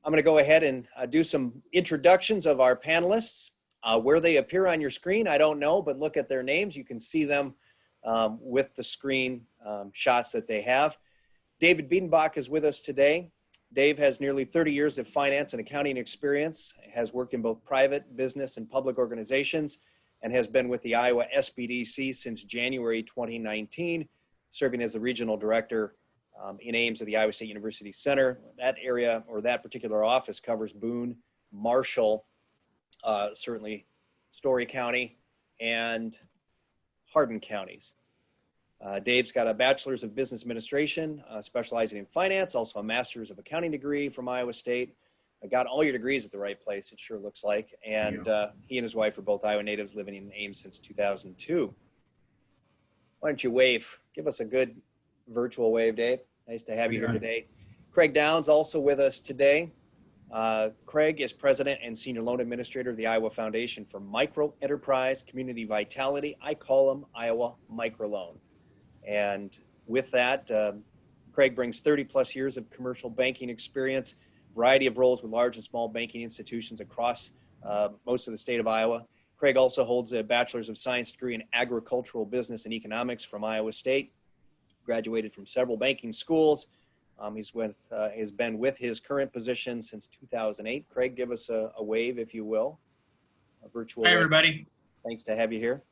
I'm going to go ahead and do some introductions of our panelists. Where they appear on your screen, I don't know, but look at their names. You can see them with the screen shots that they have. David Biedenbach is with us today. Dave has nearly 30 years of finance and accounting experience, has worked in both private, business, and public organizations, and has been with the Iowa SBDC since January 2019, serving as the regional director in Ames of the Iowa State University Center. That area, or that particular office, covers Boone, Marshall, certainly Story County, and Hardin counties. Dave's got a bachelor's of business administration, specializing in finance, also a master's of accounting degree from Iowa State. I got all your degrees at the right place, it sure looks like. And he and his wife are both Iowa natives living in Ames since 2002. Why don't you wave? Give us a good virtual wave, Dave. Nice to have you here today. Craig Downs also with us today. Craig is president and senior loan administrator of the Iowa Foundation for Micro Enterprise Community Vitality. I call them Iowa Microloan. And with that, Craig brings 30 plus years of commercial banking experience, variety of roles with large and small banking institutions across most of the state of Iowa. Craig also holds a bachelor's of science degree in agricultural business and economics from Iowa State, graduated from several banking schools. He's been with his current position since 2008. Craig, give us a wave, if you will. A virtual Hi, wave. everybody. Thanks to have you here.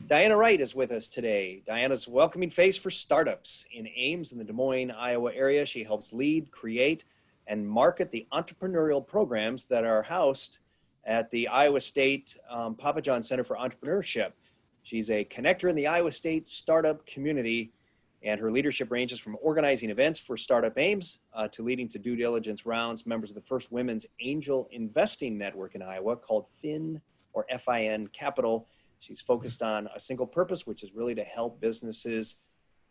Diana Wright is with us today. Diana's a welcoming face for startups in Ames and the Des Moines, Iowa area. She helps lead, create, and market the entrepreneurial programs that are housed at the Iowa State Papa John Center for Entrepreneurship. She's a connector in the Iowa State startup community, and her leadership ranges from organizing events for Startup Ames to leading to due diligence rounds, members of the first women's angel investing network in Iowa called FIN or FIN Capital. She's focused on a single purpose, which is really to help businesses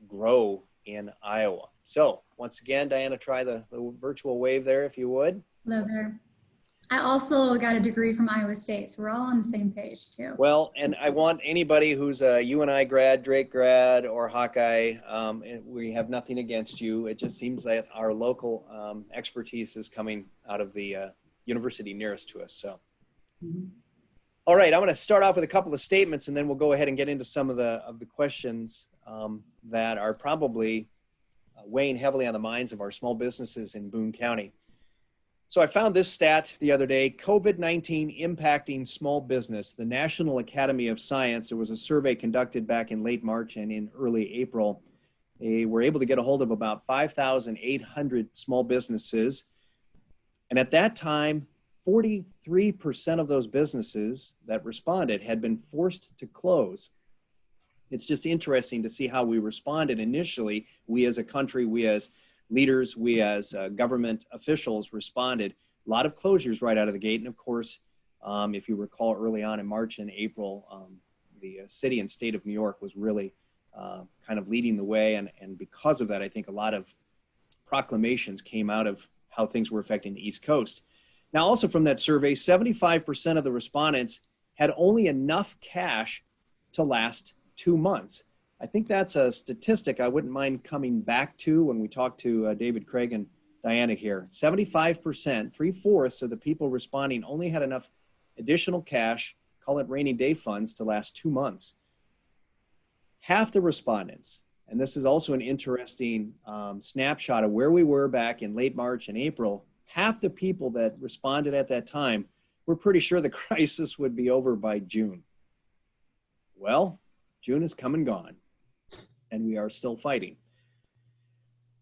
grow in Iowa. So once again, Diana, try the virtual wave there, if you would. Hello there. I also got a degree from Iowa State, so we're all on the same page too. Well, and I want anybody who's a UNI grad, Drake grad, or Hawkeye, we have nothing against you. It just seems that our local expertise is coming out of the university nearest to us. So, All right, I'm going to start off with a couple of statements, and then we'll go ahead and get into some of the questions that are probably weighing heavily on the minds of our small businesses in Boone County. So I found this stat the other day, COVID-19 impacting small business. The National Academy of Science, there was a survey conducted back in late March and in early April. They were able to get a hold of about 5,800 small businesses. And at that time, 43% of those businesses that responded had been forced to close. It's just interesting to see how we responded initially. We as a country, we as leaders, we as government officials responded. A lot of closures right out of the gate. And of course, if you recall early on in March and April, the city and state of New York was really kind of leading the way. And because of that, I think a lot of proclamations came out of how things were affecting the East Coast. Now, also from that survey, 75% of the respondents had only enough cash to last 2 months. I think that's a statistic I wouldn't mind coming back to when we talk to David, Craig, and Diana here. 75%, 3/4 of the people responding only had enough additional cash, call it rainy day funds, to last 2 months. Half the respondents, and this is also an interesting snapshot of where we were back in late March and April, half the people that responded at that time were pretty sure the crisis would be over by June. Well, June has come and gone, and we are still fighting.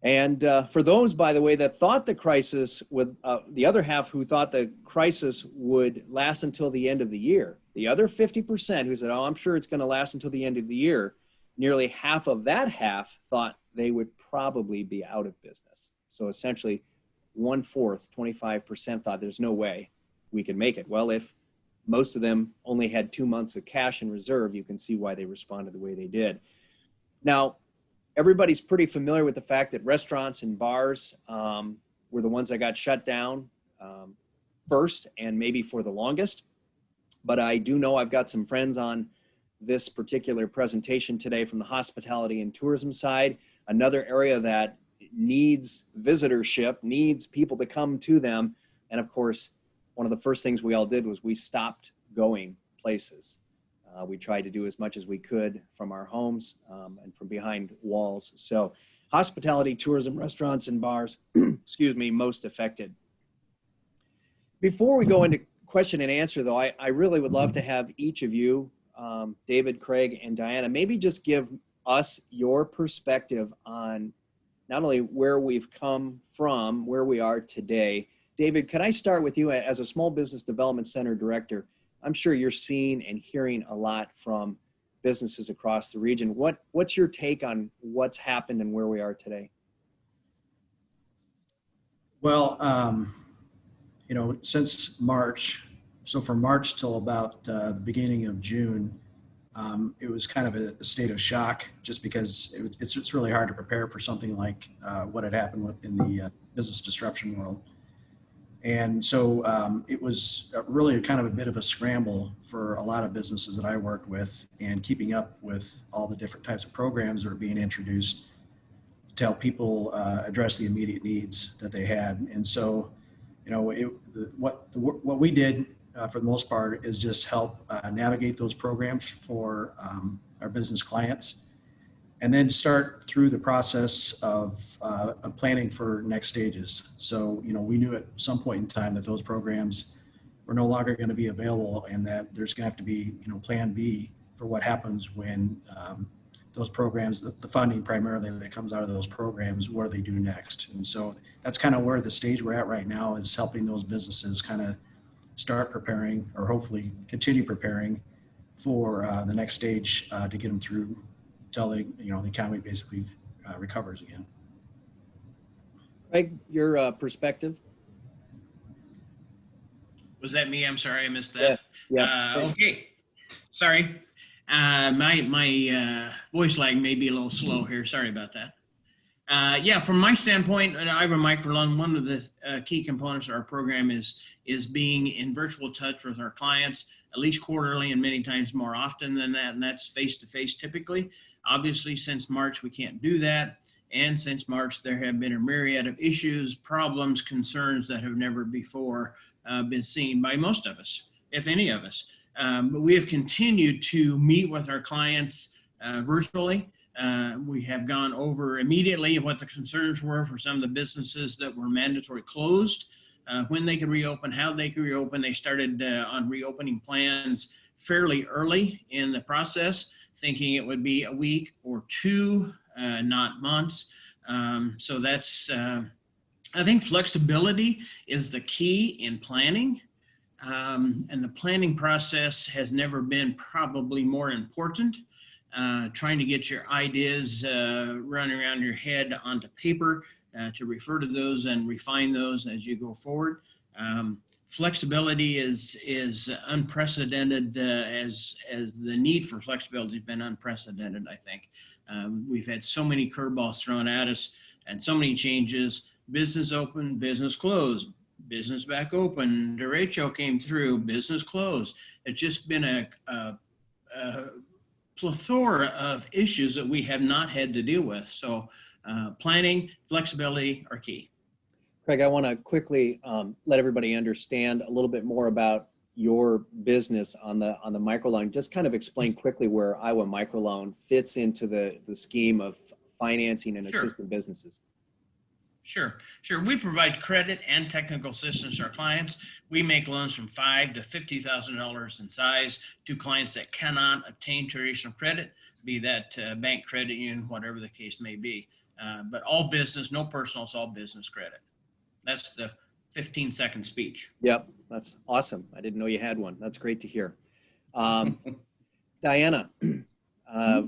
And for those, by the way, that thought the crisis would, the other half who thought the crisis would last until the end of the year, the other 50% who said, oh, I'm sure it's going to last until the end of the year, nearly half of that half thought they would probably be out of business. So essentially, 1/4, 25% thought there's no way we can make it. Well, if most of them only had 2 months of cash in reserve, you can see why they responded the way they did. Now, everybody's pretty familiar with the fact that restaurants and bars were the ones that got shut down first and maybe for the longest. But I do know I've got some friends on this particular presentation today from the hospitality and tourism side, another area that needs visitorship, needs people to come to them. And of course, one of the first things we all did was we stopped going places. We tried to do as much as we could from our homes and from behind walls. So hospitality, tourism, restaurants, and bars, excuse me, most affected. Before we go into question and answer, though, I really would love to have each of you, David, Craig, and Diana, maybe just give us your perspective on not only where we've come from, where we are today. David, could I start with you as a Small Business Development Center director? I'm sure you're seeing and hearing a lot from businesses across the region. What's your take on what's happened and where we are today? Well, you know, since March, so from March till about the beginning of June, it was kind of a state of shock, just because it's really hard to prepare for something like what had happened in the business disruption world. And so it was really kind of a bit of a scramble for a lot of businesses that I worked with, and keeping up with all the different types of programs that are being introduced to help people address the immediate needs that they had. And so, you know, what we did for the most part is just help navigate those programs for our business clients, and then start through the process of planning for next stages. So, you know, we knew at some point in time that those programs were no longer going to be available, and that there's going to have to be, you know, plan B for what happens when those programs, the funding primarily that comes out of those programs, what do they do next? And so that's kind of where the stage we're at right now, is helping those businesses kind of start preparing, or hopefully continue preparing for the next stage to get them through until the economy basically recovers again. Craig, your perspective? Was that me? I'm sorry, I missed that. Yeah. Okay, sorry. My voice lag may be a little slow here. Sorry about that. Yeah, from my standpoint at Iowa Microloan, one of the key components of our program is being in virtual touch with our clients, at least quarterly, and many times more often than that, and that's face-to-face typically. Obviously, since March, we can't do that. And since March, there have been a myriad of issues, problems, concerns that have never before been seen by most of us, if any of us. But we have continued to meet with our clients virtually. We have gone over immediately what the concerns were for some of the businesses that were mandatory closed, when they could reopen, how they could reopen. They started on reopening plans fairly early in the process, thinking it would be a week or two, not months. So that's, I think flexibility is the key in planning. And the planning process has never been probably more important. Trying to get your ideas running around your head onto paper, to refer to those and refine those as you go forward. Flexibility is unprecedented, as the need for flexibility has been unprecedented, I think. We've had so many curveballs thrown at us and so many changes. Business open, business closed, business back open, derecho came through, business closed. It's just been a plethora of issues that we have not had to deal with. So planning, flexibility are key. Craig, I want to quickly let everybody understand a little bit more about your business on the microloan. Just kind of explain quickly where Iowa Microloan fits into the scheme of financing and assisting businesses. Sure. We provide credit and technical assistance to our clients. We make loans from $5,000 to $50,000 in size to clients that cannot obtain traditional credit, be that bank, credit union, whatever the case may be. But all business, no personal, it's all business credit. That's the 15-second speech. Yep, that's awesome. I didn't know you had one. That's great to hear. Diana,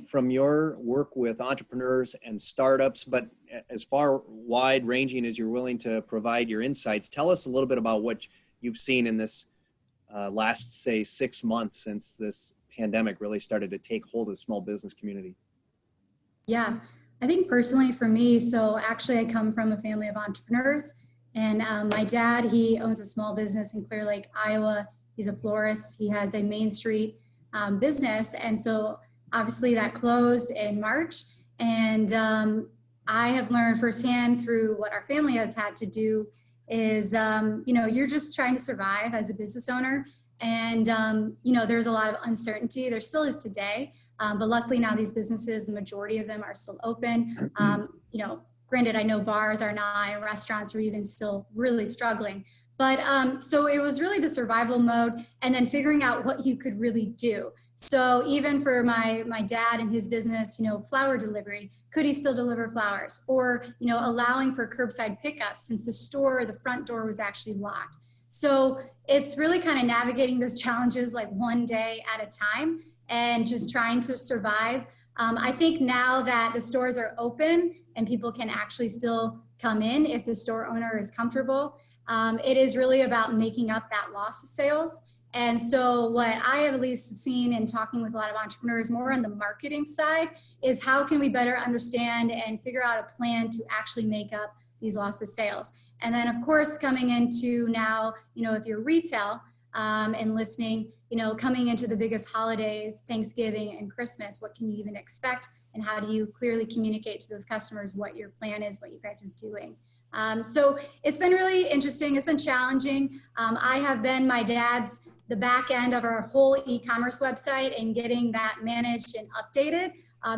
from your work with entrepreneurs and startups, but as far wide ranging as you're willing to provide your insights, tell us a little bit about what you've seen in this last, say, 6 months since this pandemic really started to take hold of the small business community. Yeah, I think personally for me, so actually I come from a family of entrepreneurs, and my dad, he owns a small business in Clear Lake, Iowa. He's a florist. He has a Main Street business. And so obviously that closed in March. And I have learned firsthand through what our family has had to do is, you're just trying to survive as a business owner. And, there's a lot of uncertainty. There still is today. But luckily now these businesses, the majority of them are still open. Granted, I know bars are not and restaurants are even still really struggling. But so it was really the survival mode and then figuring out what you could really do. So even for my dad and his business, flower delivery, could he still deliver flowers? Or, allowing for curbside pickup since the front door was actually locked. So it's really kind of navigating those challenges like one day at a time and just trying to survive. I think now that the stores are open and people can actually still come in if the store owner is comfortable, it is really about making up that loss of sales. And so what I have at least seen in talking with a lot of entrepreneurs more on the marketing side is how can we better understand and figure out a plan to actually make up these loss of sales. And then of course, coming into now, if you're retail and listening, coming into the biggest holidays, Thanksgiving and Christmas, what can you even expect? And how do you clearly communicate to those customers what your plan is, what you guys are doing? So it's been really interesting. It's been challenging. I have been the back end of our whole e-commerce website and getting that managed and updated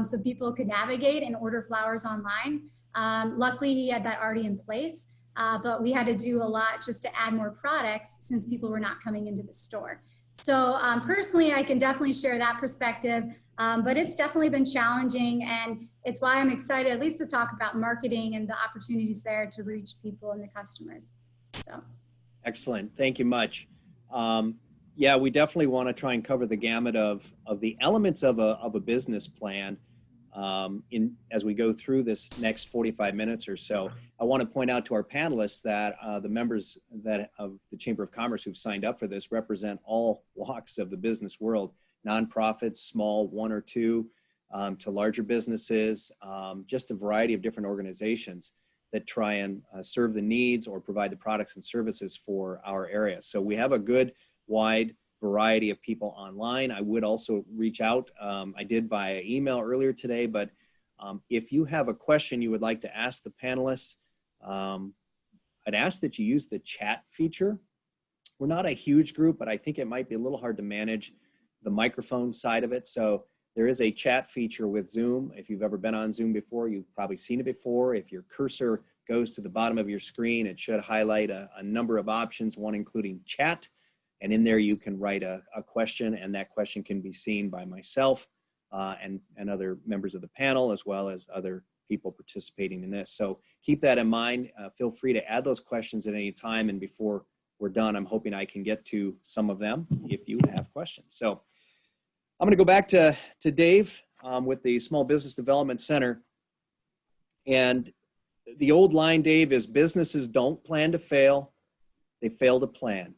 so people could navigate and order flowers online. Luckily, he had that already in place, but we had to do a lot just to add more products since people were not coming into the store. So personally, I can definitely share that perspective, but it's definitely been challenging, and it's why I'm excited at least to talk about marketing and the opportunities there to reach people and the customers. So. Excellent. Thank you much. Yeah, we definitely want to try and cover the gamut of the elements of a business plan as we go through this next 45 minutes or so. I want to point out to our panelists that the members of the Chamber of Commerce who've signed up for this represent all walks of the business world, nonprofits, small, one or two, to larger businesses, just a variety of different organizations that try and serve the needs or provide the products and services for our area. So we have a good wide variety of people online. I would also reach out. I did via email earlier today, but if you have a question you would like to ask the panelists, I'd ask that you use the chat feature. We're not a huge group, but I think it might be a little hard to manage the microphone side of it. So there is a chat feature with Zoom. If you've ever been on Zoom before, you've probably seen it before. If your cursor goes to the bottom of your screen, it should highlight a number of options, one including chat. And in there, you can write a question, and that question can be seen by myself and other members of the panel, as well as other people participating in this. So keep that in mind. Feel free to add those questions at any time. And before we're done, I'm hoping I can get to some of them if you have questions. So I'm going to go back to Dave with the Small Business Development Center. And the old line, Dave, is businesses don't plan to fail, they fail to plan.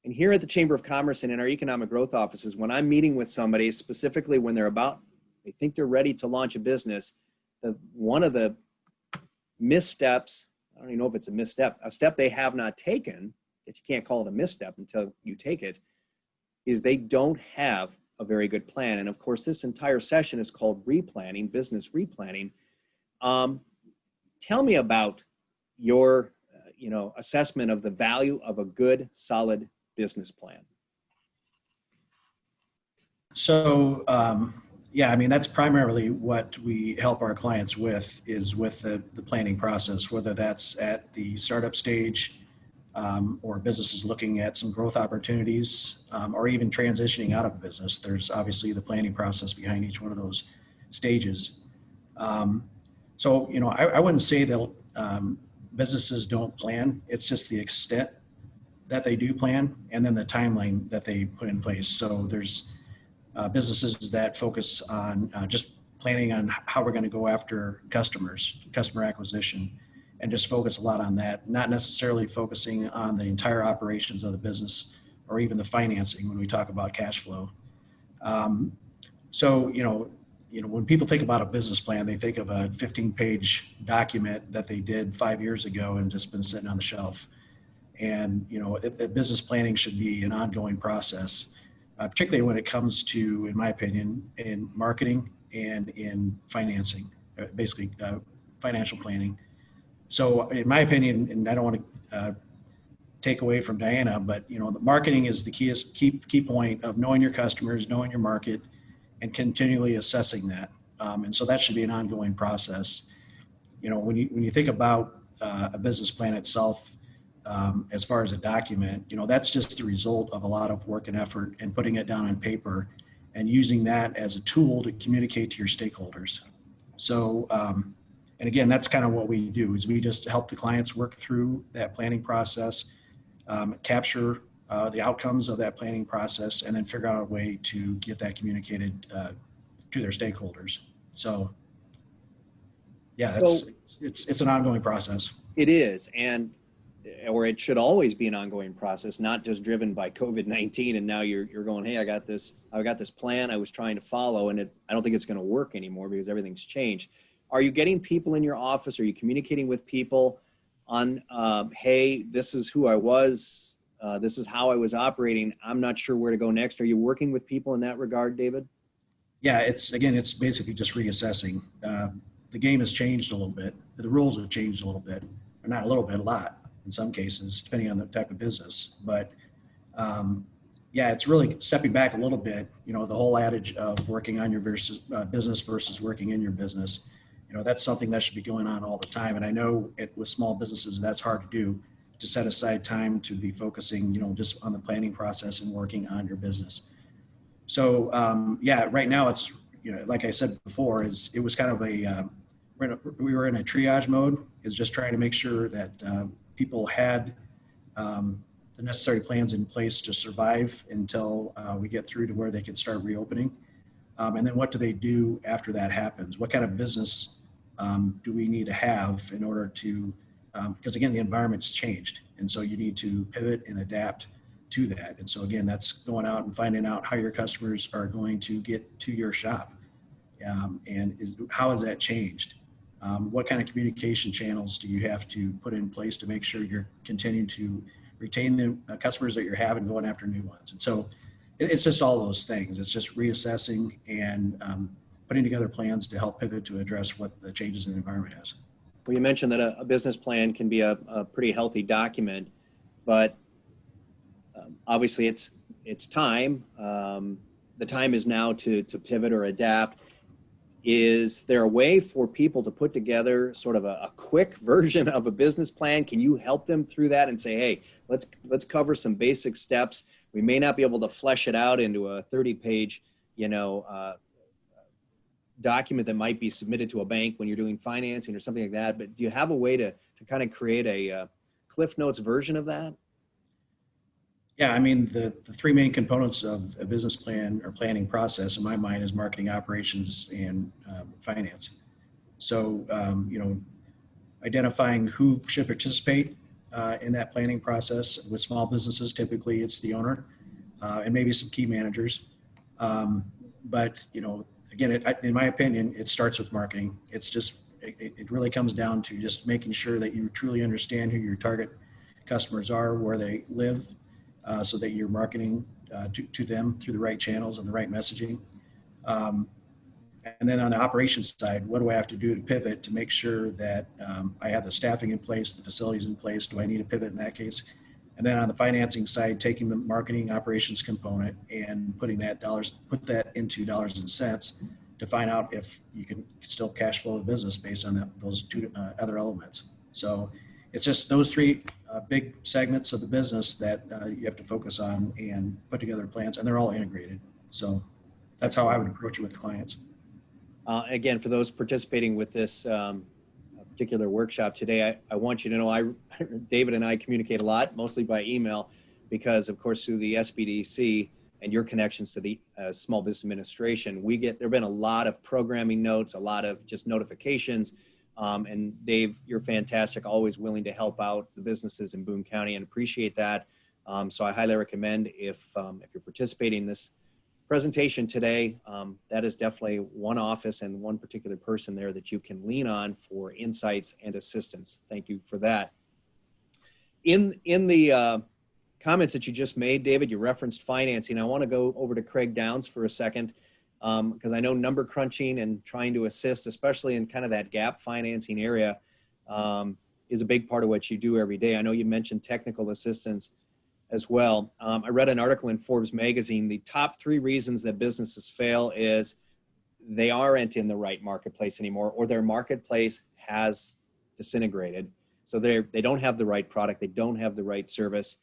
And here at the Chamber of Commerce and in our economic growth offices, when I'm meeting with somebody, specifically when they think they're ready to launch a business, one of the missteps, I don't even know if it's a misstep, a step they have not taken, that you can't call it a misstep until you take it, is they don't have a very good plan. And of course, this entire session is called replanning, business replanning. Tell me about your assessment of the value of a good, solid business plan. So, yeah, I mean, that's primarily what we help our clients with, is with the planning process, whether that's at the startup stage or businesses looking at some growth opportunities or even transitioning out of a business. There's obviously the planning process behind each one of those stages. So, I wouldn't say that businesses don't plan. It's just the extent that they do plan and then the timeline that they put in place. So there's businesses that focus on just planning on how we're going to go after customer acquisition, and just focus a lot on that, not necessarily focusing on the entire operations of the business or even the financing when we talk about cash flow. So, when people think about a business plan, they think of a 15-page document that they did 5 years ago and just been sitting on the shelf. And, business planning should be an ongoing process, particularly when it comes to, in my opinion, in marketing and in financing, basically financial planning. So in my opinion, and I don't want to take away from Diana, but the marketing is the key point of knowing your customers, knowing your market, and continually assessing that. And so that should be an ongoing process. When you think about a business plan itself, as far as a document, that's just the result of a lot of work and effort and putting it down on paper and using that as a tool to communicate to your stakeholders. So, and again, that's kind of what we do is we just help the clients work through that planning process, capture the outcomes of that planning process, and then figure out a way to get that communicated to their stakeholders. So, yeah, it's an ongoing process. It is, or it should always be an ongoing process, not just driven by COVID-19. And now you're going, hey, I got this plan I was trying to follow, and I don't think it's going to work anymore because everything's changed. Are you getting people in your office? Are you communicating with people on, hey, this is who I was. This is how I was operating. I'm not sure where to go next. Are you working with people in that regard, David? Yeah, it's basically just reassessing. The game has changed a little bit. The rules have changed a little bit, or not a little bit, a lot in some cases, depending on the type of business. But yeah, it's really stepping back a little bit. The whole adage of working on your business versus working in your business. That's something that should be going on all the time. And I know with small businesses, that's hard to do, to set aside time to be focusing, just on the planning process and working on your business. So yeah, right now it's, like I said before, it was kind of we were in a triage mode, is just trying to make sure that people had the necessary plans in place to survive until we get through to where they can start reopening. And then what do they do after that happens? What kind of business do we need to have in order to, because again, the environment's changed. And so you need to pivot and adapt to that. And so again, that's going out and finding out how your customers are going to get to your shop. How has that changed? What kind of communication channels do you have to put in place to make sure you're continuing to retain the customers that you're having, going after new ones? And so it's just all those things. It's just reassessing and putting together plans to help pivot to address what the changes in the environment has. Well, you mentioned that a business plan can be a pretty healthy document, but obviously it's time. The time is now to pivot or adapt. Is there a way for people to put together sort of a quick version of a business plan? Can you help them through that and say, hey, let's cover some basic steps. We may not be able to flesh it out into a 30-page, document that might be submitted to a bank when you're doing financing or something like that. But do you have a way to kind of create a Cliff Notes version of that? Yeah, I mean, the three main components of a business plan or planning process in my mind is marketing, operations, and finance. So, identifying who should participate in that planning process. With small businesses, typically it's the owner and maybe some key managers. But, again, in my opinion, it starts with marketing. It's just, it really comes down to just making sure that you truly understand who your target customers are, where they live, so that you're marketing to them through the right channels and the right messaging. And then on the operations side, what do I have to do to pivot to make sure that I have the staffing in place, the facilities in place? Do I need to pivot in that case? And then on the financing side, taking the marketing operations component and put that into dollars and cents to find out if you can still cash flow the business based on those two other elements. So it's just those three big segments of the business that you have to focus on and put together plans, and they're all integrated. So that's how I would approach it with clients. Again, for those participating with this particular workshop today, I want you to know David and I communicate a lot, mostly by email, because of course through the SBDC and your connections to the Small Business Administration, there have been a lot of programming notes, a lot of just notifications. And Dave, you're fantastic, always willing to help out the businesses in Boone County, and appreciate that. So I highly recommend if you're participating in this presentation today, that is definitely one office and one particular person there that you can lean on for insights and assistance. Thank you for that. In the comments that you just made, David, you referenced financing. I want to go over to Craig Downs for a second. because I know number crunching and trying to assist, especially in kind of that gap financing area, is a big part of what you do every day. I know you mentioned technical assistance as well. I read an article in Forbes magazine. The top 3 reasons that businesses fail is they aren't in the right marketplace anymore, or their marketplace has disintegrated. So they don't have the right product, they don't have the right service,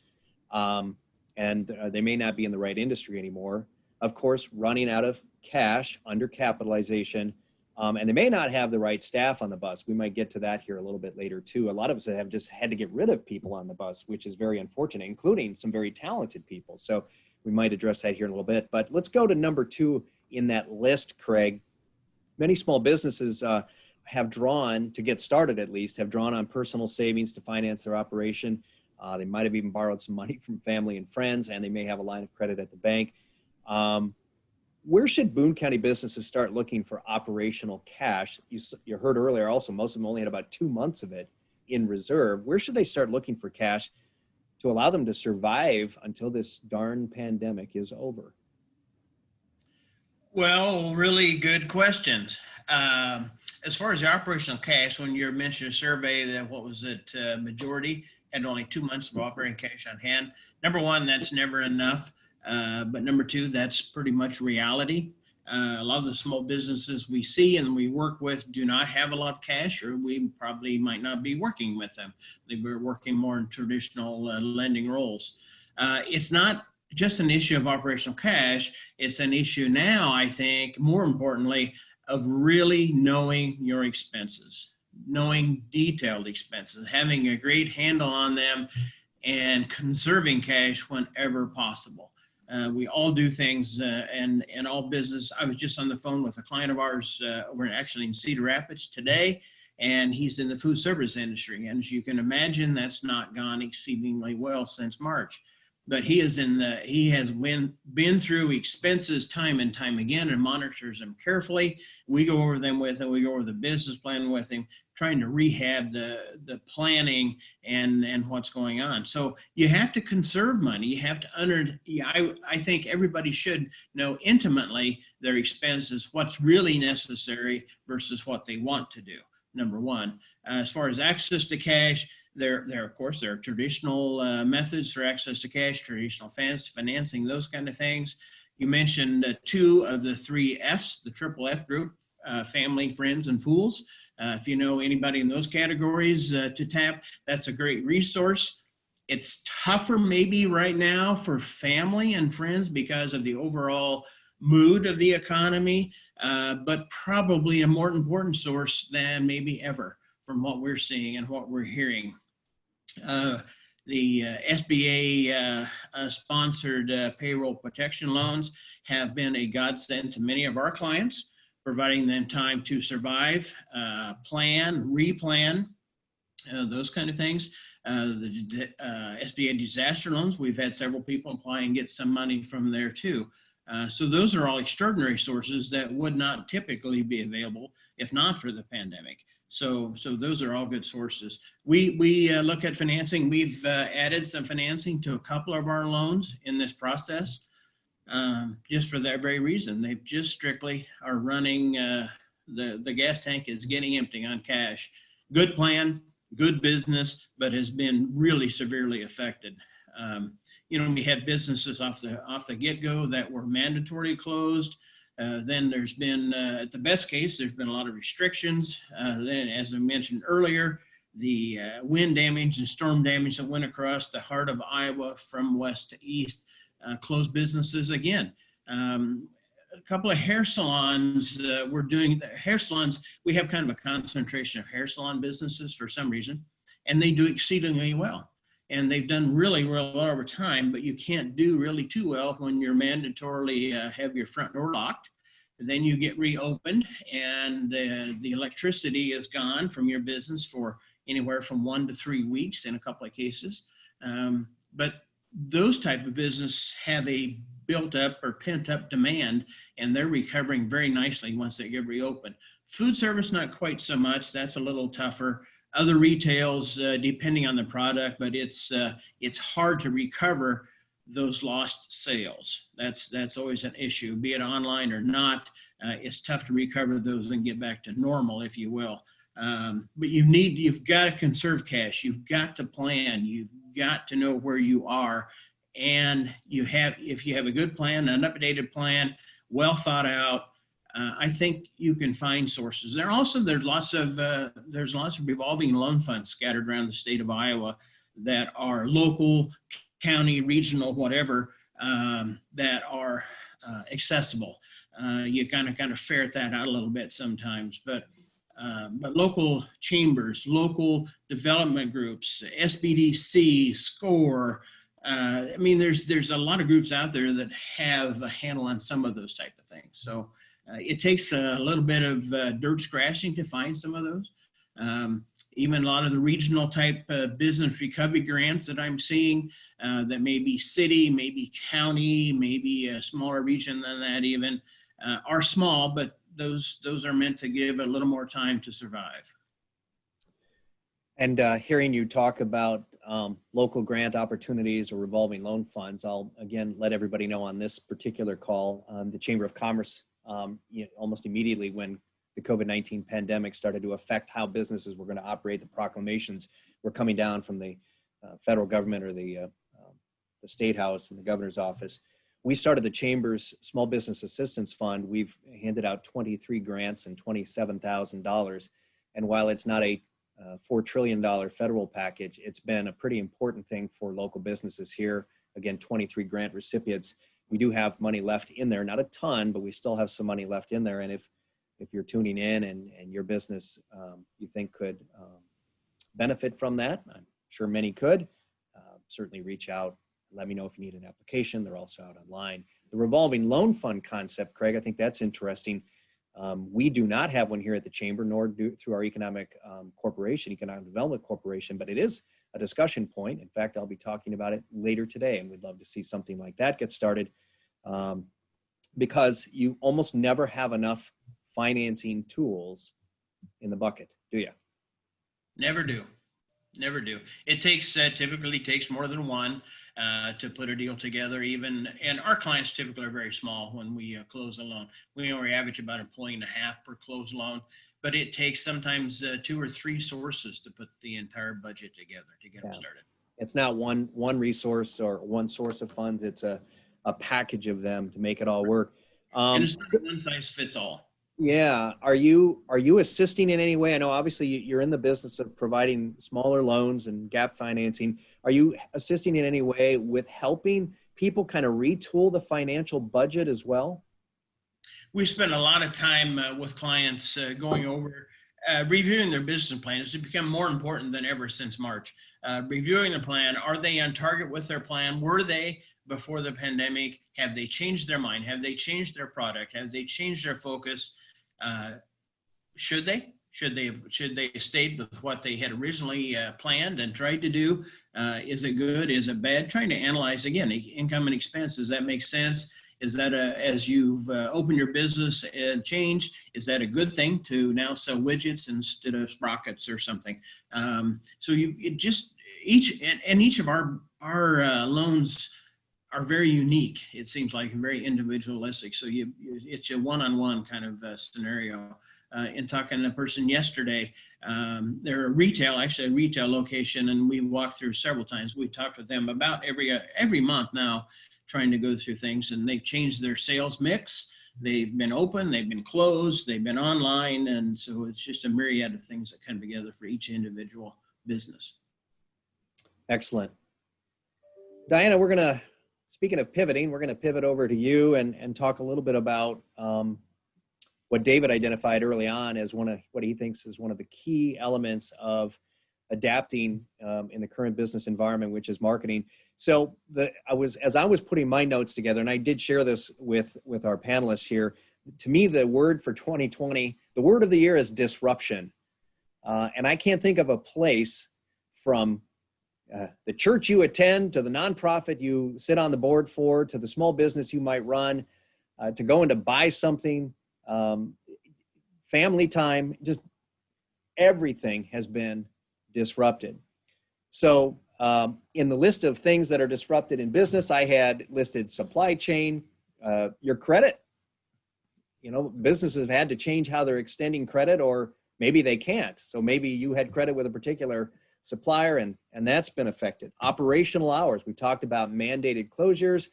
and they may not be in the right industry anymore. Of course, running out of cash, undercapitalization, and they may not have the right staff on the bus. We might get to that here a little bit later too. A lot of us have just had to get rid of people on the bus, which is very unfortunate, including some very talented people. So we might address that here in a little bit. But let's go to number 2 in that list, Craig. Many small businesses have drawn, to get started at least, have drawn on personal savings to finance their operation. They might have even borrowed some money from family and friends, and they may have a line of credit at the bank. Where should Boone County businesses start looking for operational cash? You heard earlier also, most of them only had about 2 months of it in reserve. Where should they start looking for cash to allow them to survive until this darn pandemic is over? Well, really good questions. As far as the operational cash, when you mentioned a survey that, what was it, majority had only 2 months of operating cash on hand. Number one, that's never enough. But number 2, that's pretty much reality. A lot of the small businesses we see and we work with do not have a lot of cash, or we probably might not be working with them. They were working more in traditional lending roles. It's not just an issue of operational cash. It's an issue now, I think, more importantly, of really knowing your expenses, knowing detailed expenses, having a great handle on them, and conserving cash whenever possible. We all do things and all business. I was just on the phone with a client of ours over actually in Cedar Rapids today, and he's in the food service industry. And as you can imagine, that's not gone exceedingly well since March. But he has been through expenses time and time again and monitors them carefully. We go over them with him. We go over the business plan with him, trying to rehab the planning and what's going on. So you have to conserve money. You have to I think everybody should know intimately their expenses, what's really necessary versus what they want to do, number one. As far as access to cash, there of course, there are traditional methods for access to cash, traditional financing, those kind of things. You mentioned 2 of the 3 Fs, the triple F group, family, friends, and fools. If you know anybody in those categories to tap, that's a great resource. It's tougher maybe right now for family and friends because of the overall mood of the economy, but probably a more important source than maybe ever from what we're seeing and what we're hearing. The SBA sponsored payroll protection loans have been a godsend to many of our clients, providing them time to survive, plan, replan, those kind of things. The SBA disaster loans, we've had several people apply and get some money from there too. So those are all extraordinary sources that would not typically be available if not for the pandemic. So those are all good sources. We look at financing. We've added some financing to a couple of our loans in this process, just for that very reason. They just strictly are running, the gas tank is getting empty on cash. Good plan, good business, but has been really severely affected. We had businesses off the get-go that were mandatorily closed. Then there's been, at the best case, there's been a lot of restrictions. Then, as I mentioned earlier, the wind damage and storm damage that went across the heart of Iowa from west to east closed businesses again. A couple of hair salons, hair salons, we have kind of a concentration of hair salon businesses for some reason, and they do exceedingly well. And they've done really well over time, but you can't do really too well when you're mandatorily have your front door locked. And then you get reopened and the electricity is gone from your business for anywhere from 1 to 3 weeks in a couple of cases. But those type of business have a built up or pent up demand, and they're recovering very nicely once they get reopened. Food service, not quite so much. That's a little tougher. Other retails, depending on the product, but it's hard to recover those lost sales. That's always an issue, be it online or not. It's tough to recover those and get back to normal, if you will. But you've got to conserve cash. You've got to plan. You've got to know where you are. And if you have a good plan, an updated plan, well thought out, I think you can find sources. There's lots of revolving loan funds scattered around the state of Iowa that are local, county, regional, whatever, that are accessible. You kind of ferret that out a little bit sometimes, but local chambers, local development groups, SBDC, SCORE. I mean, there's a lot of groups out there that have a handle on some of those type of things. So it takes a little bit of dirt scratching to find some of those. Even a lot of the regional type business recovery grants that I'm seeing that may be city, maybe county, maybe a smaller region than that even, are small, but those are meant to give a little more time to survive. And hearing you talk about local grant opportunities or revolving loan funds, I'll again let everybody know on this particular call, the Chamber of Commerce, almost immediately when the COVID-19 pandemic started to affect how businesses were going to operate, the proclamations were coming down from the federal government or the State House and the governor's office. We started the Chamber's Small Business Assistance Fund. We've handed out 23 grants and $27,000. And while it's not a $4 trillion federal package, it's been a pretty important thing for local businesses here. Again, 23 grant recipients. We do have money left in there, not a ton, but we still have some money left in there. And if you're tuning in and your business you think could benefit from that, I'm sure many could, certainly reach out. Let me know if you need an application. They're also out online. The revolving loan fund concept, Craig, I think that's interesting. We do not have one here at the Chamber, nor through our economic development corporation, but it is a discussion point. In fact, I'll be talking about it later today, and we'd love to see something like that get started because you almost never have enough financing tools in the bucket, do you? Never do. It typically takes more than one to put a deal together even, and our clients typically are very small when we close a loan. We only average about 1.5 employees per closed loan, but it takes sometimes 2 or 3 sources to put the entire budget together to get them started. It's not one resource or one source of funds. It's a package of them to make it all work. And it's not one size fits all. Yeah. Are you assisting in any way? I know obviously you're in the business of providing smaller loans and gap financing. Are you assisting in any way with helping people kind of retool the financial budget as well? We spend a lot of time with clients going over, reviewing their business plans. It's become more important than ever since March. Reviewing the plan. Are they on target with their plan? Were they before the pandemic? Have they changed their mind? Have they changed their product? Have they changed their focus? Should they have stayed with what they had originally planned and tried to do? Is it good? Is it bad? Trying to analyze again, income and expense. Does that make sense? Is that as you've opened your business and changed, is that a good thing to now sell widgets instead of sprockets or something? So each of our loans are very unique. It seems like very individualistic. So it's a one-on-one kind of scenario. In talking to a person yesterday, they're a retail location, and we walked through several times. We talked with them about every month now, trying to go through things, and they've changed their sales mix. They've been open, they've been closed, they've been online, and so it's just a myriad of things that come together for each individual business. Excellent. Diana, speaking of pivoting, we're going to pivot over to you and talk a little bit about what David identified early on as what he thinks is one of the key elements of adapting in the current business environment, which is marketing. So as I was putting my notes together, and I did share this with our panelists here, to me, the word for 2020, the word of the year is disruption. And I can't think of a place from the church you attend, to the nonprofit you sit on the board for, to the small business you might run, to going to buy something, family time, just everything has been disrupted. So In the list of things that are disrupted in business, I had listed supply chain, your credit. You know, businesses have had to change how they're extending credit, or maybe they can't. So maybe you had credit with a particular supplier and that's been affected. Operational hours. We talked about mandated closures.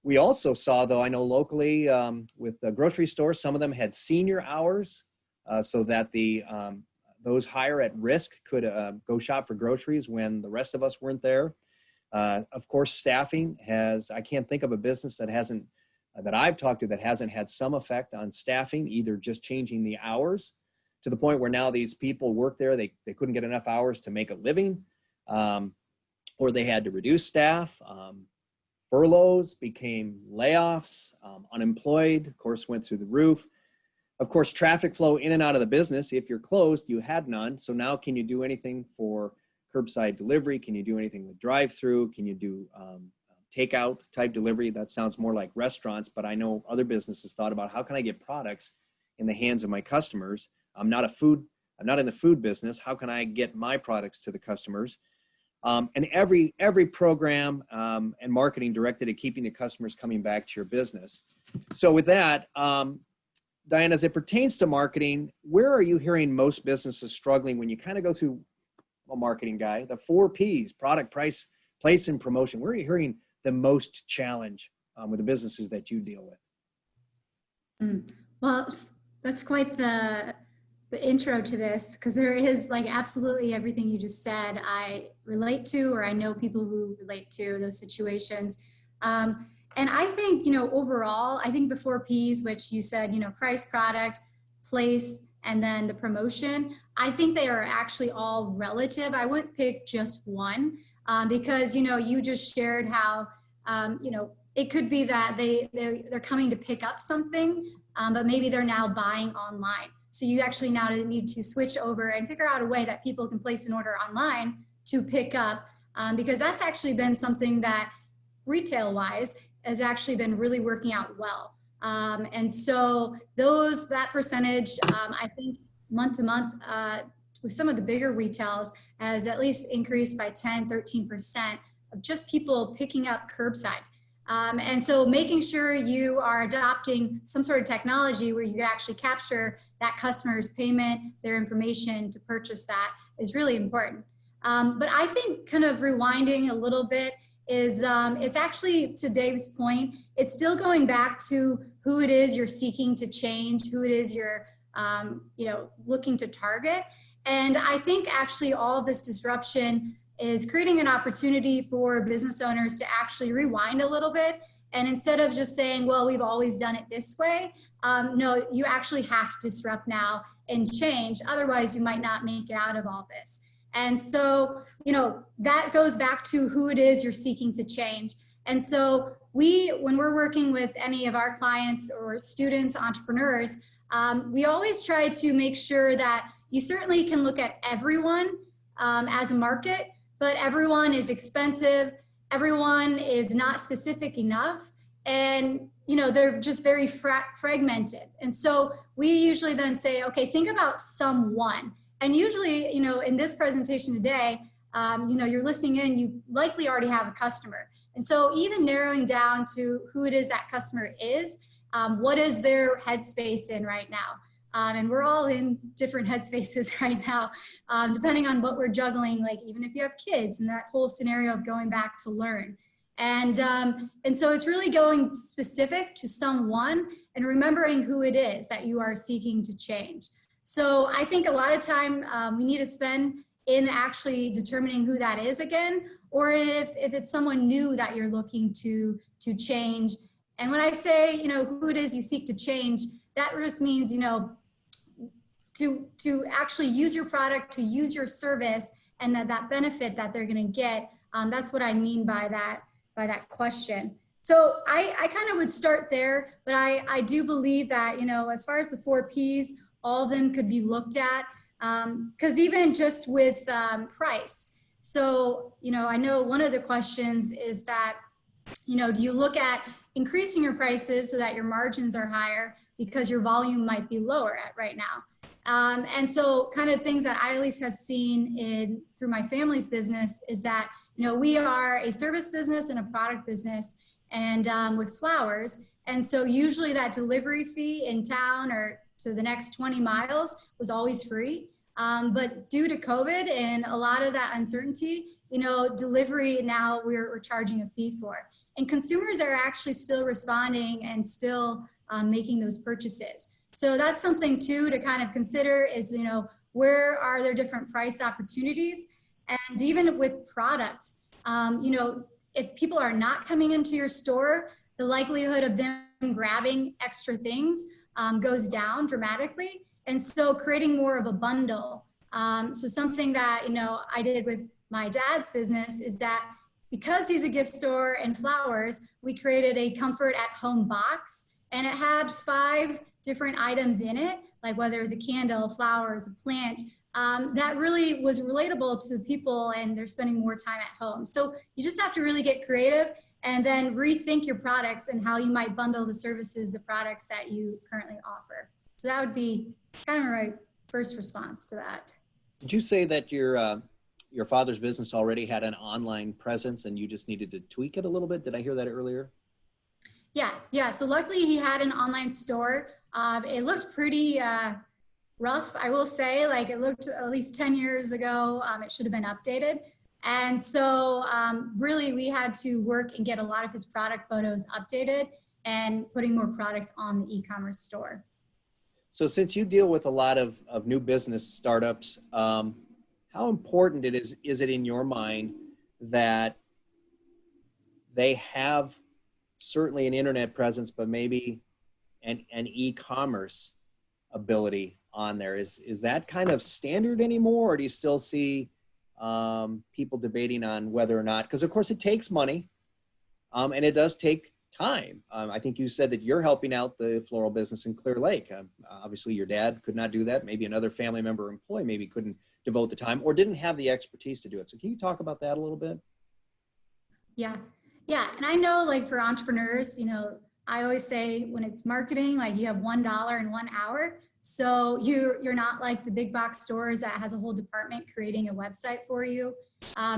We also saw, though, I know locally with the grocery stores, some of them had senior hours so that those higher at risk could go shop for groceries when the rest of us weren't there. Of course, staffing I can't think of a business that I've talked to that hasn't had some effect on staffing, either just changing the hours to the point where now these people work there, they couldn't get enough hours to make a living, or they had to reduce staff. Furloughs became layoffs. Unemployed, of course, went through the roof. Of course, traffic flow in and out of the business. If you're closed, you had none. So now can you do anything for curbside delivery? Can you do anything with drive-through? Can you do takeout type delivery? That sounds more like restaurants, but I know other businesses thought about how can I get products in the hands of my customers? I'm not in the food business. How can I get my products to the customers? And every program and marketing directed at keeping the customers coming back to your business. So with that, Diane, as it pertains to marketing, where are you hearing most businesses struggling when you kind of go through a marketing guy, the 4 Ps, product, price, place, and promotion? Where are you hearing the most challenge with the businesses that you deal with? Well, that's quite the intro to this, because there is like absolutely everything you just said I relate to, or I know people who relate to those situations. And I think, overall, I think the 4 Ps, which you said, price, product, place, and then the promotion, I think they are actually all relative. I wouldn't pick just one because, you just shared how, it could be that they're coming to pick up something, but maybe they're now buying online. So you actually now need to switch over and figure out a way that people can place an order online to pick up, because that's actually been something that retail-wise has actually been really working out well. And so that percentage, I think month to month with some of the bigger retails has at least increased by 10, 13% of just people picking up curbside. And so making sure you are adopting some sort of technology where you can actually capture that customer's payment, their information to purchase that is really important. But I think kind of rewinding a little bit is it's actually, to Dave's point, it's still going back to who it is you're seeking to change, who it is you're looking to target. And I think actually all of this disruption is creating an opportunity for business owners to actually rewind a little bit. And instead of just saying, well, we've always done it this way, no, you actually have to disrupt now and change. Otherwise, you might not make it out of all this. And so, that goes back to who it is you're seeking to change. And so when we're working with any of our clients or students, entrepreneurs, we always try to make sure that you certainly can look at everyone as a market, but everyone is expensive. Everyone is not specific enough. And, they're just very fragmented. And so we usually then say, okay, think about someone. And usually, in this presentation today, you're listening in, you likely already have a customer. And so even narrowing down to who it is that customer is, what is their headspace in right now? And we're all in different headspaces right now, depending on what we're juggling, like even if you have kids and that whole scenario of going back to learn. And so it's really going specific to someone and remembering who it is that you are seeking to change. So I think a lot of time we need to spend in actually determining who that is again, or if it's someone new that you're looking to change. And when I say, who it is you seek to change, that just means, to actually use your product, to use your service, and that benefit that they're going to get. That's what I mean by that question. So I kind of would start there, but I do believe that, as far as the 4 Ps, all of them could be looked at, because even just with price. So, I know one of the questions is that, do you look at increasing your prices so that your margins are higher because your volume might be lower right now? And so kind of things that I at least have seen through my family's business is that, we are a service business and a product business, and with flowers. And so usually that delivery fee in town or to the next 20 miles was always free. But due to COVID and a lot of that uncertainty, delivery now we're charging a fee for. And consumers are actually still responding and still making those purchases. So that's something too to kind of consider is, where are there different price opportunities? And even with products, if people are not coming into your store, the likelihood of them grabbing extra things goes down dramatically. And so creating more of a bundle. So something that, I did with my dad's business is that because he's a gift store and flowers, we created a comfort at home box, and it had 5 different items in it, like whether it was a candle, flowers, a plant, that really was relatable to people, and they're spending more time at home. So you just have to really get creative and then rethink your products and how you might bundle the services, the products that you currently offer. So that would be kind of my first response to that. Did you say that your father's business already had an online presence and you just needed to tweak it a little bit? Did I hear that earlier? Yeah. So luckily he had an online store. It looked pretty rough, I will say. Like, it looked at least 10 years ago. It should have been updated. And so really we had to work and get a lot of his product photos updated and putting more products on the e-commerce store. So since you deal with a lot of new business startups, how important is it in your mind that they have certainly an internet presence, but maybe an e-commerce ability on there? Is that kind of standard anymore, or do you still see people debating on whether or not? Because of course it takes money, and it does take time. I think you said that you're helping out the floral business in Clear Lake. Obviously your dad could not do that. Maybe another family member or employee maybe couldn't devote the time or didn't have the expertise to do it. So can you talk about that a little bit? Yeah. And I know, like, for entrepreneurs, I always say when it's marketing, like, you have $1 in 1 hour. So you're not like the big box stores that has a whole department creating a website for you.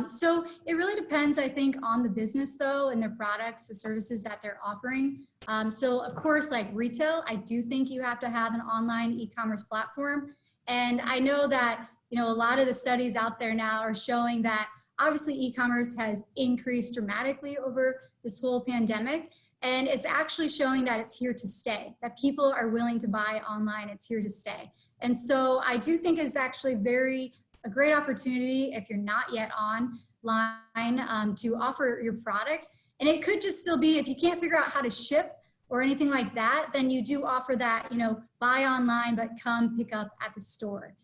So it really depends, I think, on the business though, and their products, the services that they're offering. So of course, like retail, I do think you have to have an online e-commerce platform. And I know that, a lot of the studies out there now are showing that obviously e-commerce has increased dramatically over this whole pandemic. And it's actually showing that it's here to stay, that people are willing to buy online. It's here to stay. And so I do think it's actually a great opportunity if you're not yet online to offer your product. And it could just still be, if you can't figure out how to ship or anything like that, then you do offer that, buy online, but come pick up at the store.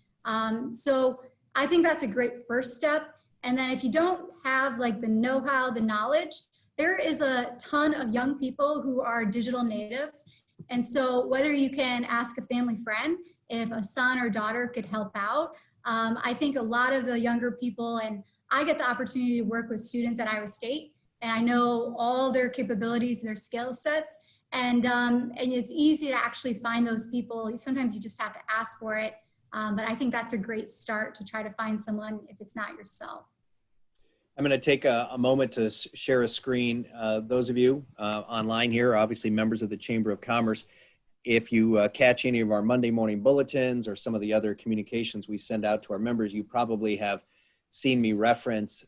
So I think that's a great first step. And then if you don't have like the know-how, the knowledge, there is a ton of young people who are digital natives. And so whether you can ask a family friend if a son or daughter could help out, I think a lot of the younger people, and I get the opportunity to work with students at Iowa State, and I know all their capabilities, their skill sets, and it's easy to actually find those people. Sometimes you just have to ask for it, but I think that's a great start to try to find someone if it's not yourself. I'm going to take a moment to share a screen. Those of you online here, obviously members of the Chamber of Commerce, if you catch any of our Monday morning bulletins or some of the other communications we send out to our members, you probably have seen me reference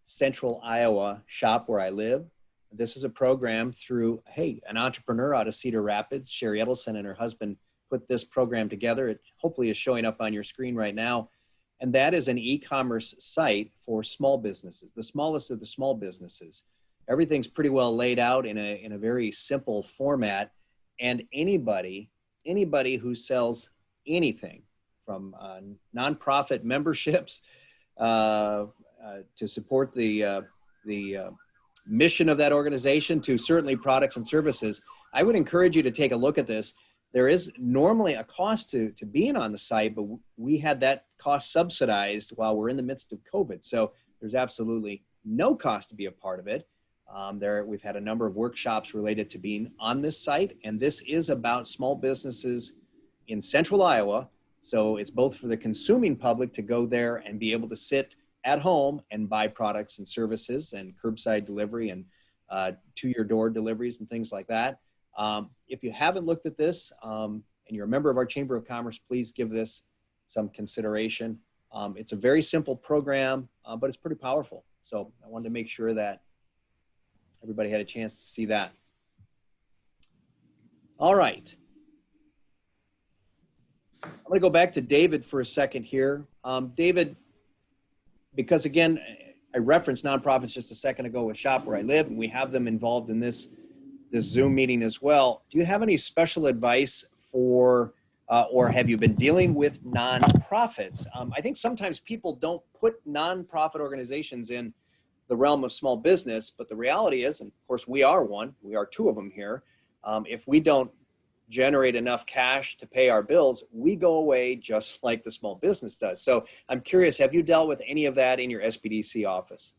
Central Iowa Shop Where I Live. This is a program through, an entrepreneur out of Cedar Rapids, Sherry Edelson and her husband put this program together. It hopefully is showing up on your screen right now. And that is an e-commerce site for small businesses, the smallest of the small businesses. Everything's pretty well laid out in a very simple format. And anybody who sells anything from nonprofit memberships to support the mission of that organization to certainly products and services, I would encourage you to take a look at this. There is normally a cost to being on the site, but we had that cost subsidized while we're in the midst of COVID. So there's absolutely no cost to be a part of it. We've had a number of workshops related to being on this site, and this is about small businesses in Central Iowa. So it's both for the consuming public to go there and be able to sit at home and buy products and services and curbside delivery and to your door deliveries and things like that. If you haven't looked at this and you're a member of our Chamber of Commerce, please give this some consideration. It's a very simple program, but it's pretty powerful. So I wanted to make sure that everybody had a chance to see that. All right. I'm going to go back to David for a second here. David, because again, I referenced nonprofits just a second ago with Shop Where I Live, and we have them involved in this Zoom meeting as well. Do you have any special advice for, or have you been dealing with nonprofits? I think sometimes people don't put nonprofit organizations in the realm of small business, but the reality is, and of course we are one, we are two of them here, if we don't generate enough cash to pay our bills, we go away just like the small business does. So I'm curious, have you dealt with any of that in your SBDC office?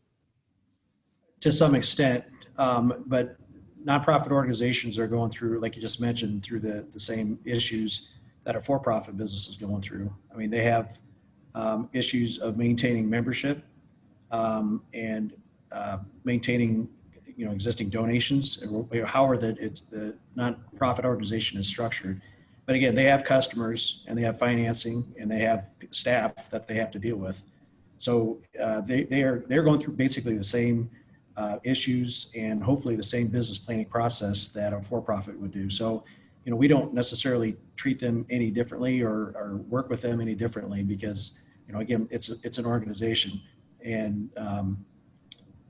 To some extent, but nonprofit organizations are going through, like you just mentioned, through the same issues that a for-profit business is going through. I mean, they have issues of maintaining membership and maintaining existing donations, however that the nonprofit organization is structured. But again, they have customers and they have financing and they have staff that they have to deal with. So they're going through basically the same issues and hopefully the same business planning process that a for-profit would do. So, we don't necessarily treat them any differently or work with them any differently because, again, it's an organization and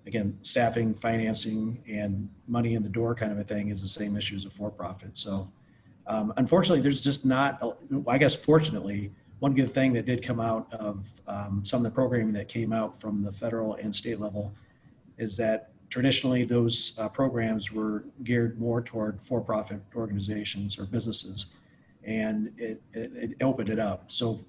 again, staffing, financing, and money in the door kind of a thing is the same issue as a for-profit. So unfortunately, there's just not, I guess fortunately, one good thing that did come out of some of the programming that came out from the federal and state level is that traditionally those programs were geared more toward for-profit organizations or businesses, and it opened it up. So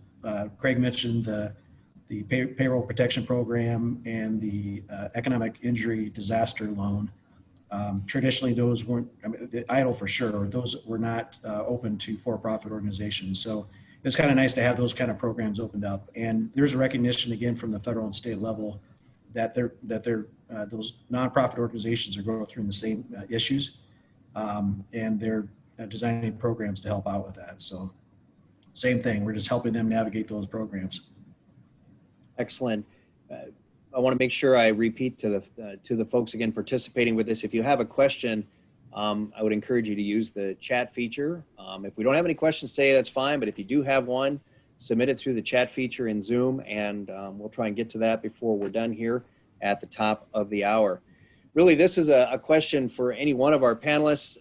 Craig mentioned the payroll protection program and the economic injury disaster loan. Traditionally, those weren't, the EIDL for sure, those were not open to for-profit organizations. So it's kind of nice to have those kind of programs opened up. And there's a recognition again from the federal and state level that those nonprofit organizations are going through the same issues, and they're designing programs to help out with that. So same thing, we're just helping them navigate those programs. Excellent. I want to make sure I repeat to the folks again participating with this. If you have a question, I would encourage you to use the chat feature. If we don't have any questions today, that's fine. But if you do have one, submit it through the chat feature in Zoom, and we'll try and get to that before we're done here at the top of the hour. Really, this is a question for any one of our panelists.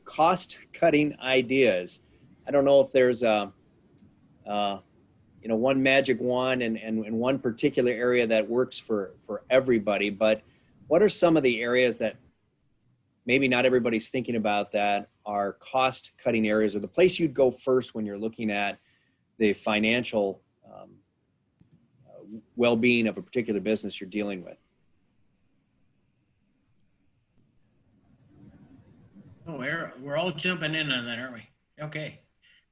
Cost-cutting ideas. I don't know if there's one magic wand and one particular area that works for everybody, but what are some of the areas that maybe not everybody's thinking about that are cost-cutting areas, or the place you'd go first when you're looking at the financial well-being of a particular business you're dealing with? Oh, we're all jumping in on that, aren't we? Okay.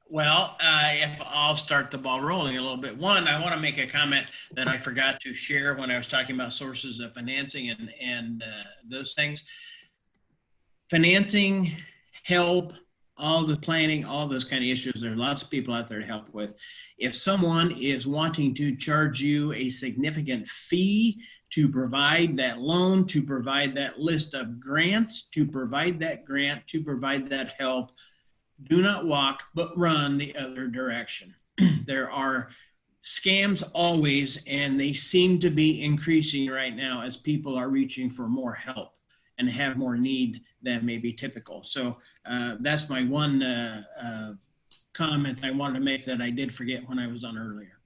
Well, if I'll start the ball rolling a little bit. One, I want to make a comment that I forgot to share when I was talking about sources of financing and those things. Financing, help, all the planning, all those kind of issues. There are lots of people out there to help with. If someone is wanting to charge you a significant fee to provide that loan, to provide that list of grants, to provide that grant, to provide that help, do not walk, but run the other direction. There are scams always, and they seem to be increasing right now as people are reaching for more help and have more need than may be typical. So that's my one comment I wanted to make that I did forget when I was on earlier.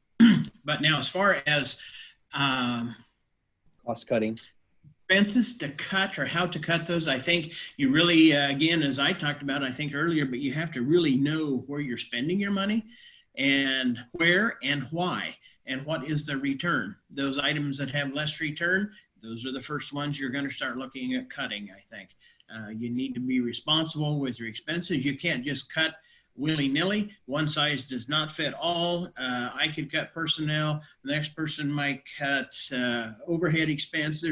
But now, as far as Cost cutting. Expenses to cut or how to cut those, I think you really, again, as I talked about, I think earlier, but you have to really know where you're spending your money and where and why and what is the return. Those items that have less return, those are the first ones you're going to start looking at cutting, I think. You need to be responsible with your expenses. You can't just cut willy-nilly. One size does not fit all. I could cut personnel. The next person might cut overhead expense.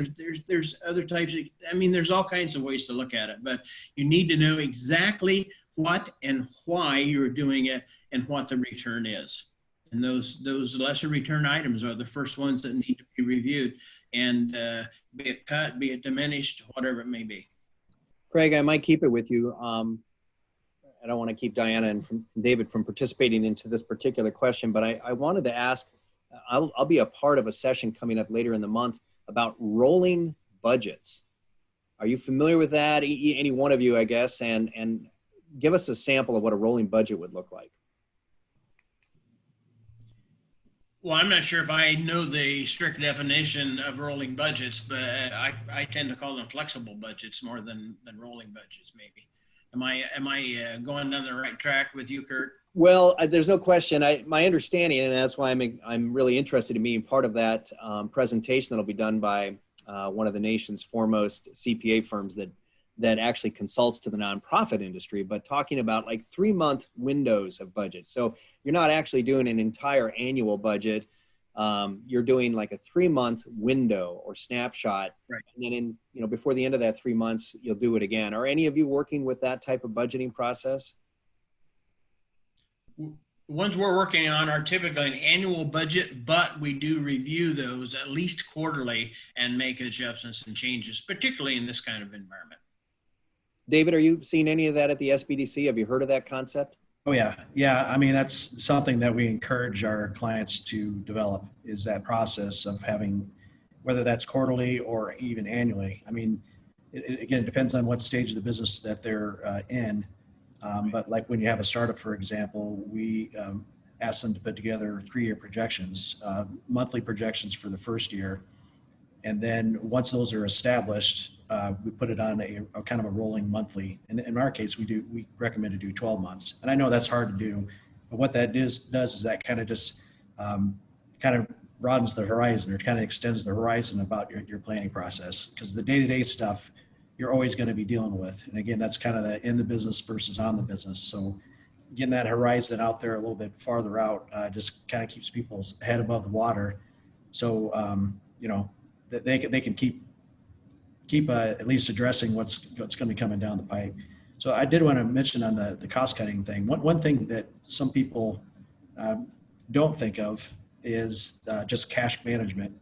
There's other types of, I mean, there's all kinds of ways to look at it, but you need to know exactly what and why you're doing it and what the return is. And those lesser return items are the first ones that need to be reviewed, and be it cut, be it diminished, whatever it may be. Craig, I might keep it with you. I don't want to keep Diana and David from participating into this particular question, but I wanted to ask, I'll be a part of a session coming up later in the month about rolling budgets. Are you familiar with that? Any one of you, I guess, and give us a sample of what a rolling budget would look like. Well, I'm not sure if I know the strict definition of rolling budgets, but I tend to call them flexible budgets more than rolling budgets, maybe. Am I going down the right track with you, Kurt? Well, there's no question. My understanding, and that's why I'm really interested in being part of that presentation that'll be done by one of the nation's foremost CPA firms that actually consults to the nonprofit industry, but talking about like 3-month windows of budgets. So you're not actually doing an entire annual budget. You're doing like a 3-month window or snapshot. Right. And then before the end of that 3 months, you'll do it again. Are any of you working with that type of budgeting process? The ones we're working on are typically an annual budget, but we do review those at least quarterly and make adjustments and changes, particularly in this kind of environment. David, are you seeing any of that at the SBDC? Have you heard of that concept? Oh yeah. Yeah. I mean, that's something that we encourage our clients to develop, is that process of having, whether that's quarterly or even annually. I mean, again, it depends on what stage of the business that they're in. But like when you have a startup, for example, we ask them to put together 3-year projections, monthly projections for the first year. And then once those are established, we put it on a kind of a rolling monthly. And in our case, we recommend to do 12 months. And I know that's hard to do, but what that does is that kind of just kind of broadens the horizon, or kind of extends the horizon about your planning process. Because the day-to-day stuff, you're always going to be dealing with. And again, that's kind of the in the business versus on the business. So getting that horizon out there a little bit farther out just kind of keeps people's head above the water. So, that they can keep at least addressing what's going to be coming down the pipe. So I did want to mention on the cost cutting thing. One thing that some people don't think of is just cash management.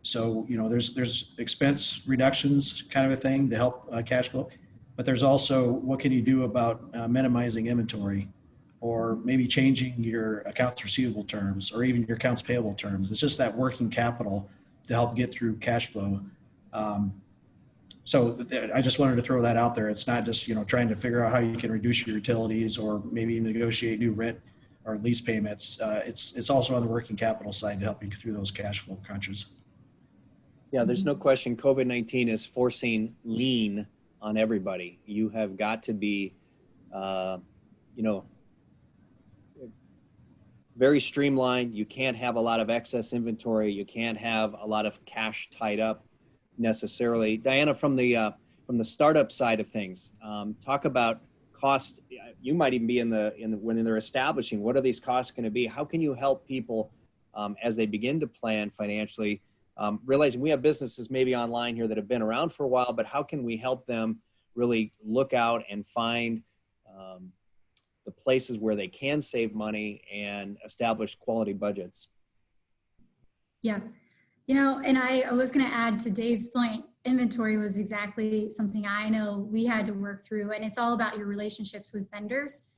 So there's expense reductions kind of a thing to help cash flow, but there's also what can you do about minimizing inventory, or maybe changing your accounts receivable terms, or even your accounts payable terms. It's just that working capital to help get through cash flow. So I just wanted to throw that out there. It's not just, trying to figure out how you can reduce your utilities or maybe negotiate new rent or lease payments. It's also on the working capital side to help you through those cash flow crunches. Yeah, there's no question COVID-19 is forcing lean on everybody. You have got to be, very streamlined. You can't have a lot of excess inventory. You can't have a lot of cash tied up necessarily. Diana, from the startup side of things, talk about costs. You might even be when they're establishing, what are these costs going to be? How can you help people as they begin to plan financially, realizing we have businesses maybe online here that have been around for a while, but how can we help them really look out and find the places where they can save money and establish quality budgets? Yeah. And I was going to add to Dave's point, inventory was exactly something I know we had to work through, and it's all about your relationships with vendors.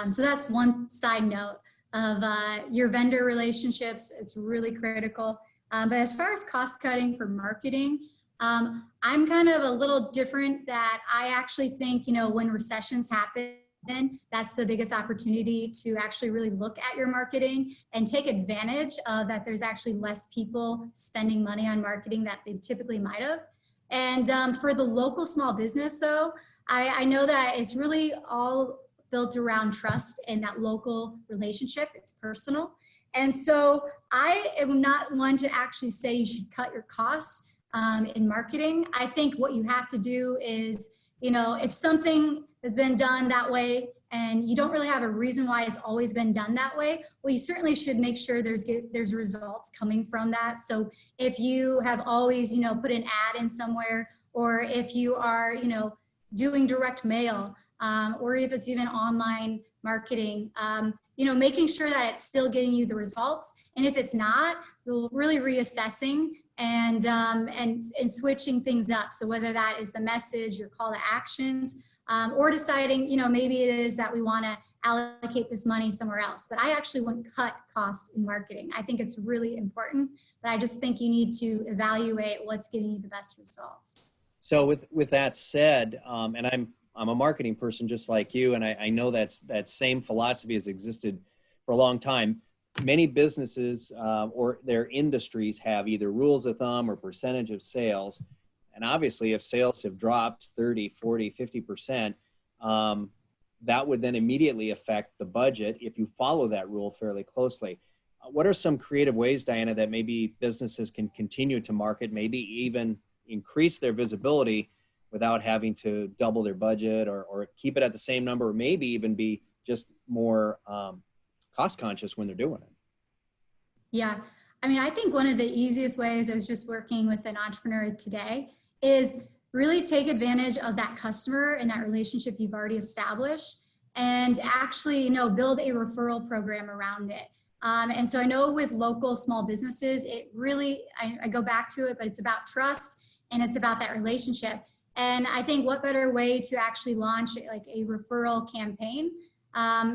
So that's one side note of your vendor relationships. It's really critical. But as far as cost cutting for marketing, I'm kind of a little different, that I actually think, when recessions happen, that's the biggest opportunity to actually really look at your marketing and take advantage of that. There's actually less people spending money on marketing that they typically might have. And for the local small business though, I know that it's really all built around trust and that local relationship. It's personal. And so I am not one to actually say you should cut your costs in marketing. I think what you have to do is, if something has been done that way and you don't really have a reason why it's always been done that way, well, you certainly should make sure there's results coming from that. So if you have always, put an ad in somewhere, or if you are, doing direct mail, or if it's even online marketing, making sure that it's still getting you the results. And if it's not, we'll really reassessing and switching things up. So whether that is the message, your call to actions, or deciding, maybe it is that we want to allocate this money somewhere else. But I actually wouldn't cut costs in marketing. I think it's really important, but I just think you need to evaluate what's getting you the best results. So with that said, and I'm a marketing person just like you, and I know that same philosophy has existed for a long time. Many businesses or their industries have either rules of thumb or percentage of sales. And obviously, if sales have dropped 30, 40, 50%, that would then immediately affect the budget if you follow that rule fairly closely. What are some creative ways, Diana, that maybe businesses can continue to market, maybe even increase their visibility without having to double their budget or keep it at the same number, or maybe even be just more cost conscious when they're doing it? Yeah. I mean, I think one of the easiest ways, I was just working with an entrepreneur today, is really take advantage of that customer and that relationship you've already established, and actually, build a referral program around it. And so I know with local small businesses, it really, I go back to it, but it's about trust and it's about that relationship. And I think what better way to actually launch like a referral campaign.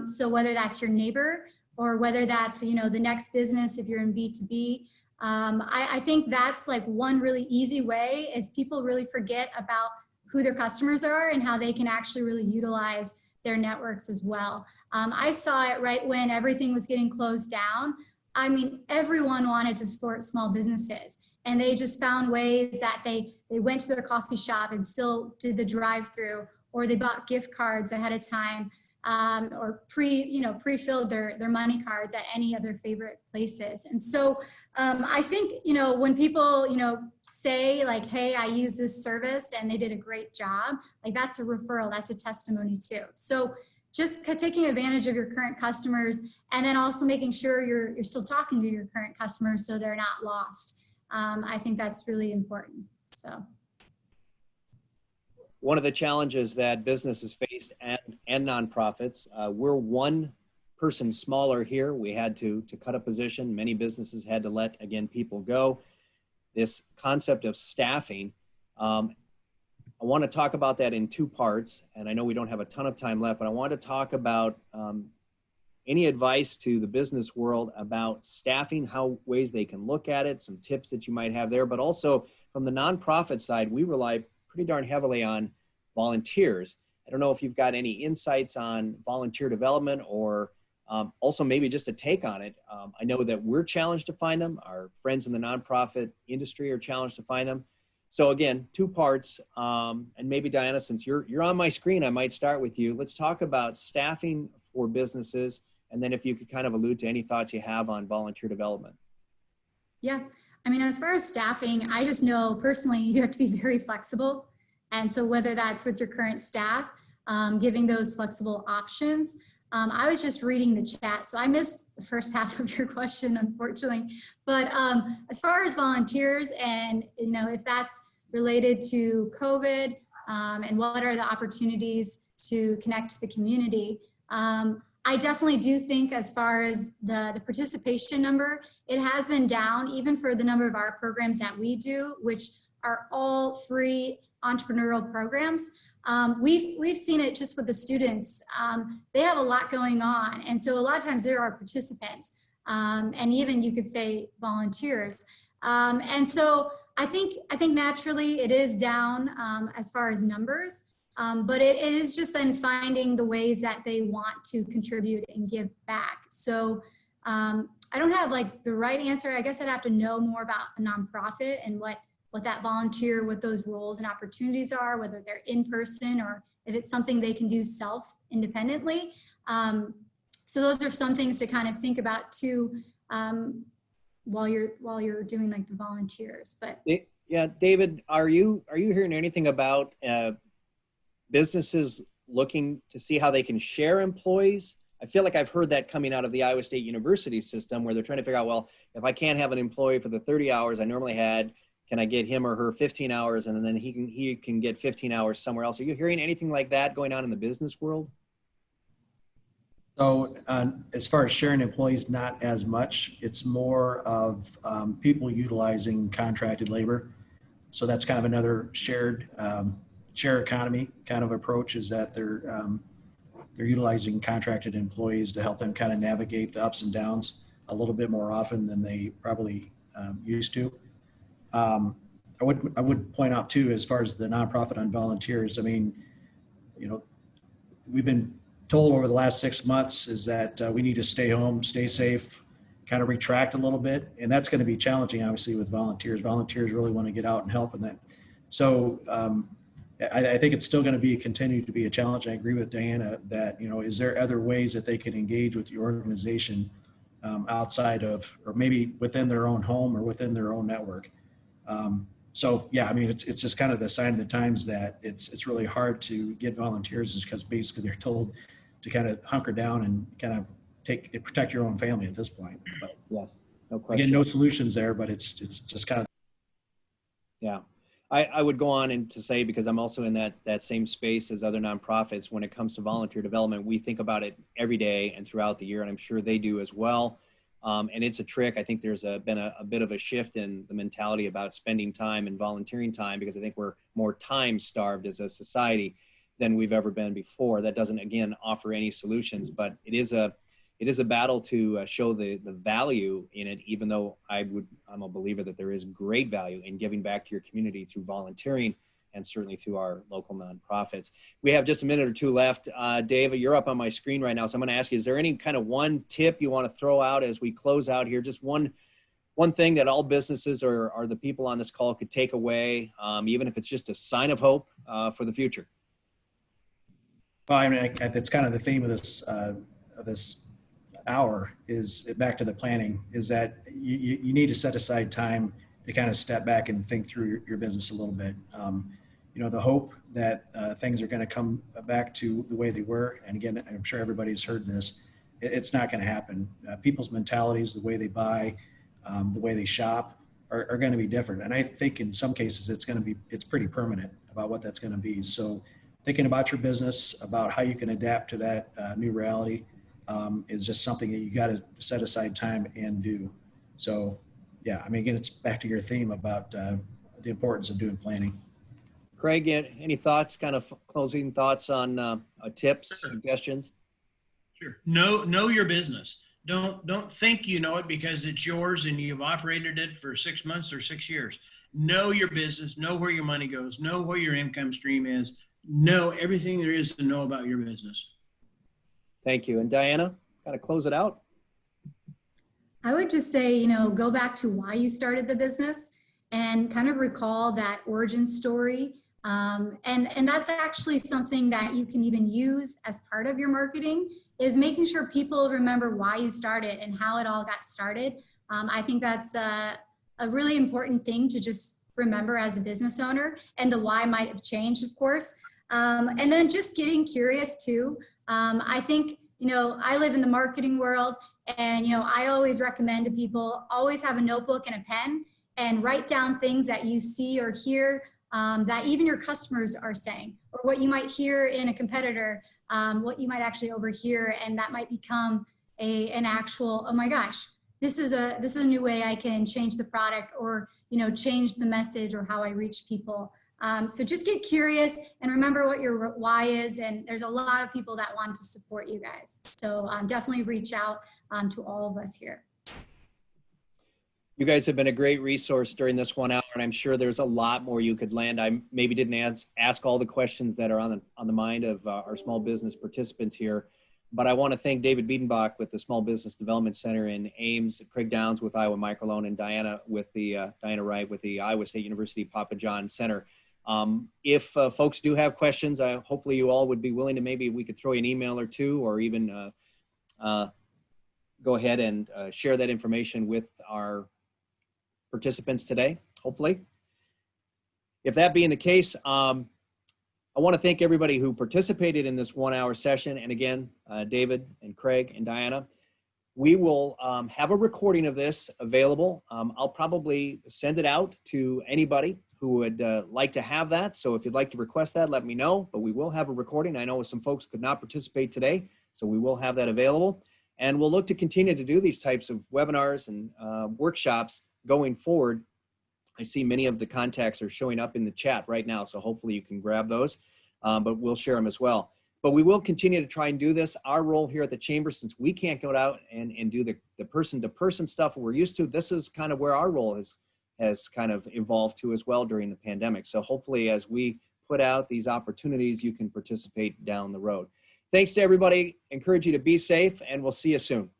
So whether that's your neighbor or whether that's, the next business, if you're in B2B, I think that's like one really easy way is people really forget about who their customers are and how they can actually really utilize their networks as well. I saw it right when everything was getting closed down. I mean, everyone wanted to support small businesses, and they just found ways that they went to their coffee shop and still did the drive-through, or they bought gift cards ahead of time, or pre-filled their money cards at any of their favorite places. And so I think, when people, say like, hey, I use this service and they did a great job, like that's a referral, that's a testimony too. So just taking advantage of your current customers, and then also making sure you're still talking to your current customers so they're not lost. I think that's really important. So. One of the challenges that businesses faced and nonprofits, we're one person smaller here. We had to cut a position. Many businesses had to let, again, people go. This concept of staffing, I want to talk about that in two parts. And I know we don't have a ton of time left, but I want to talk about any advice to the business world about staffing, how ways they can look at it, some tips that you might have there, but also from the nonprofit side, we rely pretty darn heavily on volunteers. I don't know if you've got any insights on volunteer development, or also maybe just a take on it. I know that we're challenged to find them. Our friends in the nonprofit industry are challenged to find them. So again, two parts, and maybe Diana, since you're on my screen, I might start with you. Let's talk about staffing for businesses, and then if you could kind of allude to any thoughts you have on volunteer development. Yeah, I mean, as far as staffing, I just know personally you have to be very flexible. And so whether that's with your current staff, giving those flexible options. I was just reading the chat, so I missed the first half of your question, unfortunately. But as far as volunteers, and if that's related to COVID, and what are the opportunities to connect to the community, I definitely do think as far as the participation number, it has been down even for the number of our programs that we do, which are all free entrepreneurial programs. We've seen it just with the students. They have a lot going on. And so a lot of times there are participants, and even you could say volunteers. And so I think naturally it is down as far as numbers, but it is just then finding the ways that they want to contribute and give back. So I don't have like the right answer. I guess I'd have to know more about a nonprofit and what that volunteer, what those roles and opportunities are, whether they're in person or if it's something they can do independently. So those are some things to kind of think about too, while you're doing like the volunteers. But yeah, David, are you hearing anything about businesses looking to see how they can share employees. I feel like I've heard that coming out of the Iowa State University system where they're trying to figure out, well, if I can't have an employee for the 30 hours I normally had, can I get him or her 15 hours and then he can get 15 hours somewhere else? Are you hearing anything like that going on in the business world? So as far as sharing employees, not as much. It's more of people utilizing contracted labor. So that's kind of another shared share economy kind of approach, is that they're utilizing contracted employees to help them kind of navigate the ups and downs a little bit more often than they probably used to. I would point out too, as far as the nonprofit on volunteers, I mean, we've been told over the last 6 months is that we need to stay home, stay safe, kind of retract a little bit. And that's going to be challenging, obviously, with volunteers. Volunteers really want to get out and help in that. So I think it's still going to continue to be a challenge. I agree with Diana that, is there other ways that they can engage with the organization outside of, or maybe within their own home or within their own network. So yeah, I mean, it's just kind of the sign of the times that it's really hard to get volunteers, is because basically they're told to kind of hunker down and kind of protect your own family at this point. But Yes, no question. again, no solutions there, but it's just kind of. Yeah. I would go on and to say, because I'm also in that same space as other nonprofits, when it comes to volunteer development, we think about it every day and throughout the year, and I'm sure they do as well. And it's a trick. I think there's been a bit of a shift in the mentality about spending time and volunteering time, because I think we're more time starved as a society than we've ever been before. That doesn't, again, offer any solutions, but it is a battle to show the value in it, even though I'm a believer that there is great value in giving back to your community through volunteering and certainly through our local nonprofits. We have just a minute or two left. Dave, you're up on my screen right now, so I'm going to ask you, is there any kind of one tip you want to throw out as we close out here? Just one thing that all businesses or the people on this call could take away, even if it's just a sign of hope for the future. Well, I mean, it's kind of the theme of this hour, is back to the planning, is that you need to set aside time to kind of step back and think through your business a little bit. The hope that things are going to come back to the way they were, and again, I'm sure everybody's heard this, it's not going to happen. People's mentalities, the way they buy, the way they shop are going to be different. And I think in some cases it's pretty permanent about what that's going to be. So thinking about your business, about how you can adapt to that new reality, is just something that you got to set aside time and do. So yeah, I mean, again, it's back to your theme about the importance of doing planning. Craig, any thoughts, kind of closing thoughts on tips, Sure. suggestions? Sure. Know your business. Don't think you know it because it's yours and you've operated it for 6 months or 6 years. Know your business. Know where your money goes. Know where your income stream is. Know everything there is to know about your business. Thank you. And Diana, kind of close it out. I would just say, go back to why you started the business and kind of recall that origin story. And that's actually something that you can even use as part of your marketing, is making sure people remember why you started and how it all got started. I think that's a really important thing to just remember as a business owner, and the why might have changed, of course. And then just getting curious too. I think, I live in the marketing world, and, I always recommend to people, always have a notebook and a pen and write down things that you see or hear that even your customers are saying, or what you might hear in a competitor, what you might actually overhear, and that might become an actual, oh my gosh, this is a new way I can change the product, or change the message or how I reach people. So just get curious and remember what your why is. And there's a lot of people that want to support you guys. So definitely reach out to all of us here. You guys have been a great resource during this 1 hour, and I'm sure there's a lot more you could land. I maybe didn't ask all the questions that are on the mind of our small business participants here, but I want to thank David Biedenbach with the Small Business Development Center in Ames, Craig Downs with Iowa Microloan, and Diana Wright with the Iowa State University Papa John Center. If folks do have questions, hopefully you all would be willing to, maybe we could throw you an email or two, or even go ahead and share that information with our participants today, hopefully. If that being the case, I I want to thank everybody who participated in this 1 hour session. And again, David and Craig and Diana, we will have a recording of this available. I'll probably send it out to anybody who would like to have that. So if you'd like to request that, let me know, but we will have a recording. I know some folks could not participate today, so we will have that available. And we'll look to continue to do these types of webinars and workshops going forward. I see many of the contacts are showing up in the chat right now, so hopefully you can grab those, but we'll share them as well. But we will continue to try and do this. Our role here at the Chamber, since we can't go out and do the person-to-person stuff we're used to, this is kind of where our role has kind of evolved to as well during the pandemic. So hopefully as we put out these opportunities, you can participate down the road. Thanks to everybody. Encourage you to be safe, and we'll see you soon.